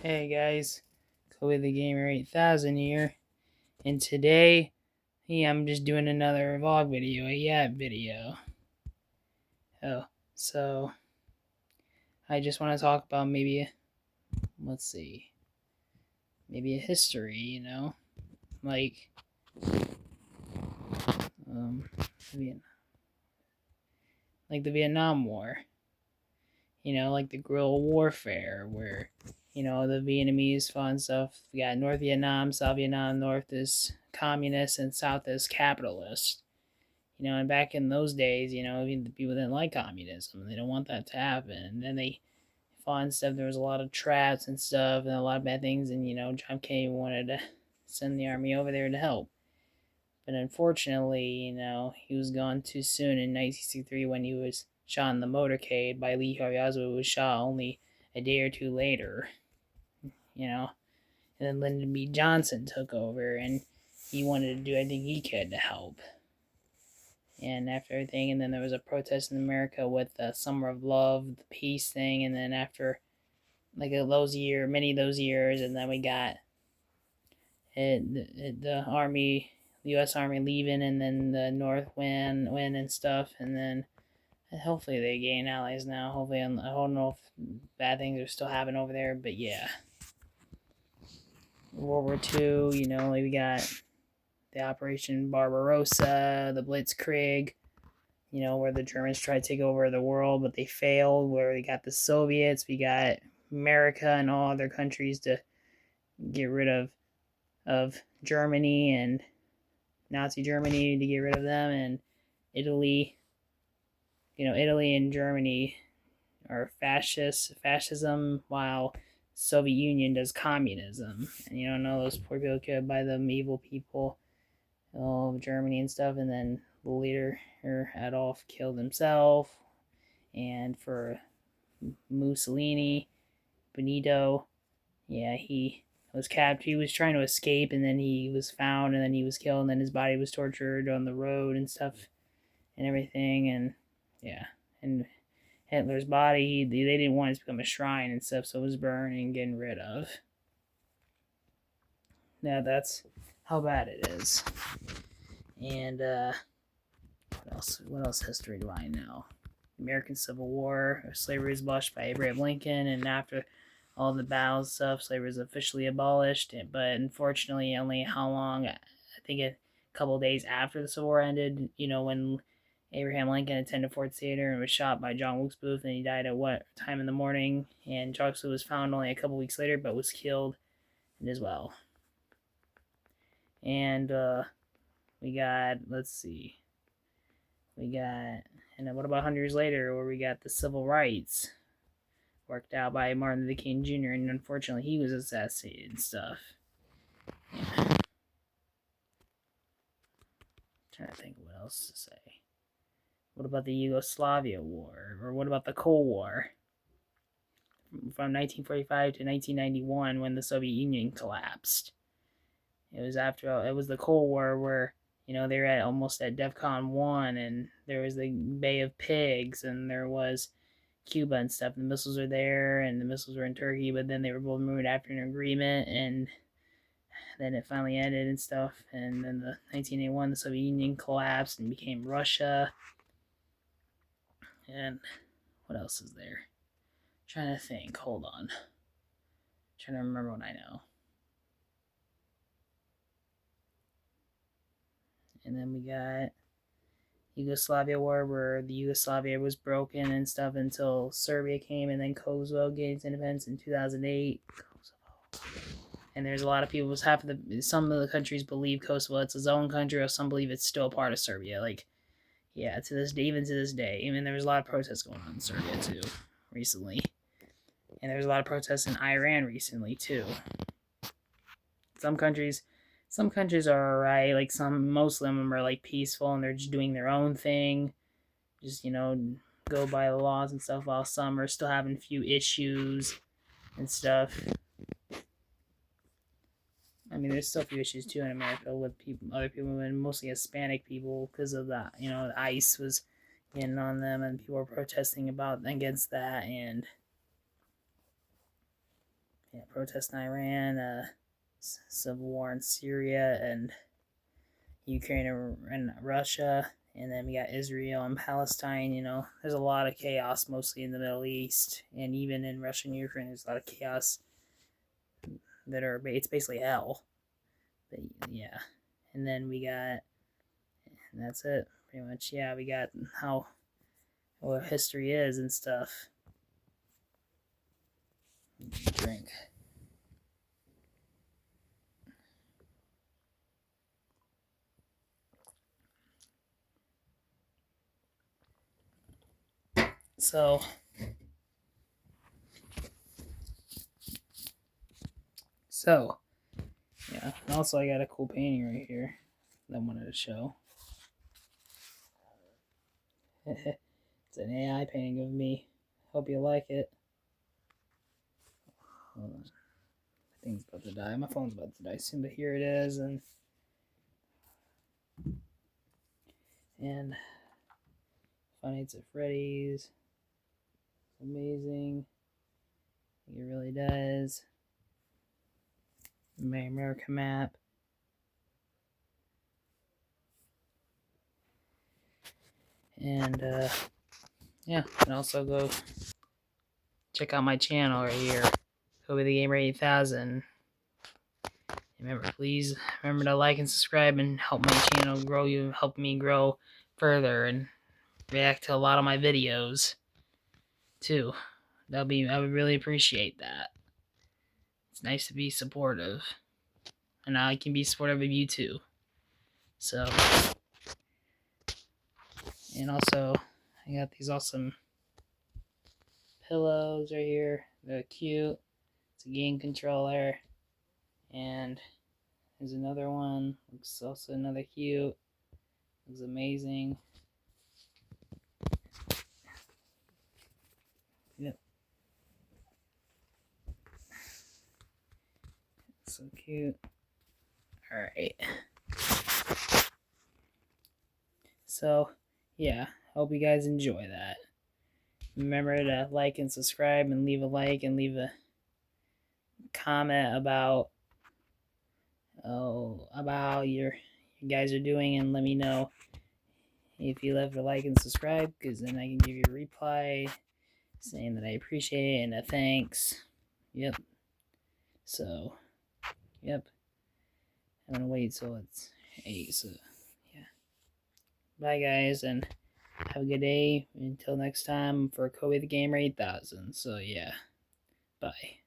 Hey guys, Kobe the Gamer 8000 here, and today, I'm just doing another vlog video, a Yap video. Oh, so I just want to talk about let's see, maybe a history, like, um, Viet- like the Vietnam War, like the guerrilla warfare, where, the Vietnamese fought and stuff. We got North Vietnam, South Vietnam, North is communist, and South is capitalist. And back in those days, even the people didn't like communism. They don't want that to happen. And then they fought and stuff. There was a lot of traps and stuff and a lot of bad things. And, John Kennedy wanted to send the army over there to help. But unfortunately, he was gone too soon in 1963 when he was shot in the motorcade by Lee Harvey Oswald, who was shot only a day or two later, you know. And then Lyndon B. Johnson took over and he wanted to do everything he could to help. And after everything, and then there was a protest in America with the Summer of Love, the peace thing, and then after many of those years, and then we got the army, the U.S. Army leaving, and then the North win and stuff, and then hopefully they gain allies now. Hopefully, I don't know if bad things are still happening over there, but yeah. World War II, we got the Operation Barbarossa, the Blitzkrieg, where the Germans tried to take over the world, but they failed, where we got the Soviets, we got America and all other countries to get rid of Germany and Nazi Germany to get rid of them, and Italy, Italy and Germany are fascism, while Soviet Union does communism. And all those poor people killed by them evil people of Germany and stuff, and then the leader Adolf killed himself, and for Mussolini, Benito, yeah, he was captured. He was trying to escape, and then he was found, and then he was killed, and then his body was tortured on the road and stuff, and everything, and yeah, and Hitler's body, they didn't want it to become a shrine and stuff, so it was burned and getting rid of. Now that's how bad it is. And what else? What else history do I know? American Civil War, slavery was abolished by Abraham Lincoln, and after all the battles and stuff, slavery was officially abolished. But unfortunately, only how long? I think a couple of days after the Civil War ended. When Abraham Lincoln attended Fort Theater and was shot by John Wilkes Booth, and he died at what time in the morning? And John Wilkes Booth was found only a couple weeks later, but was killed as well. And we got, let's see, we got, and then what about 100 years later, where we got the civil rights worked out by Martin Luther King Jr., and unfortunately he was assassinated and stuff. Yeah. Trying to think of what else to say. What about the Yugoslavia War? Or what about the Cold War? From 1945 to 1991, when the Soviet Union collapsed. It was the Cold War where, they were almost at DEFCON 1, and there was the Bay of Pigs, and there was Cuba and stuff. The missiles were there, and the missiles were in Turkey, but then they were both moved after an agreement, and then it finally ended and stuff. And then the 1981, the Soviet Union collapsed and became Russia. And what else is there? I'm trying to think. Hold on. I'm trying to remember what I know. And then we got Yugoslavia War, where the Yugoslavia was broken and stuff until Serbia came, and then Kosovo gained independence in 2008. And there's a lot of people. Some of the countries believe Kosovo it's its own country, or some believe it's still a part of Serbia. Like, yeah, even to this day. Even there was a lot of protests going on in Serbia too, recently, and there was a lot of protests in Iran recently too. Some countries are alright. Like most of them are like peaceful and they're just doing their own thing, just go by the laws and stuff. While some are still having a few issues and stuff. I mean, there's still a few issues too in America with other people, and mostly Hispanic people, because of that. The ICE was getting on them, and people were protesting against that, and Yeah, protests in Iran, civil war in Syria and Ukraine and Russia, and then we got Israel and Palestine. There's a lot of chaos, mostly in the Middle East, and even in Russia and Ukraine, there's a lot of chaos it's basically hell. But yeah, and then we got, and that's it, pretty much. Yeah, we got what history is and stuff. Drink. So, yeah. And also, I got a cool painting right here that I wanted to show. It's an AI painting of me. Hope you like it. Hold on. My thing's about to die. My phone's about to die soon, but here it is. And Five Nights at Freddy's. It's amazing. It really does. My America map. And yeah, and also go check out my channel right here. Kobe the Gamer 8000. Remember, please remember to like and subscribe and help my channel grow. You help me grow further and react to a lot of my videos too. I would really appreciate that. It's nice to be supportive, and I can be supportive of you too. So, and also, I got these awesome pillows right here. They're cute. It's a game controller, and there's another one. Looks also another cute. Looks amazing. Yep. So cute. Alright. So, yeah. Hope you guys enjoy that. Remember to like and subscribe and leave a like and leave a comment about how you guys are doing, and let me know if you left a like and subscribe, because then I can give you a reply saying that I appreciate it and a thanks. Yep. So, yep. I'm gonna wait till it's 8. So, yeah. Bye, guys, and have a good day. Until next time for Kobe the Gamer 8000. So, yeah. Bye.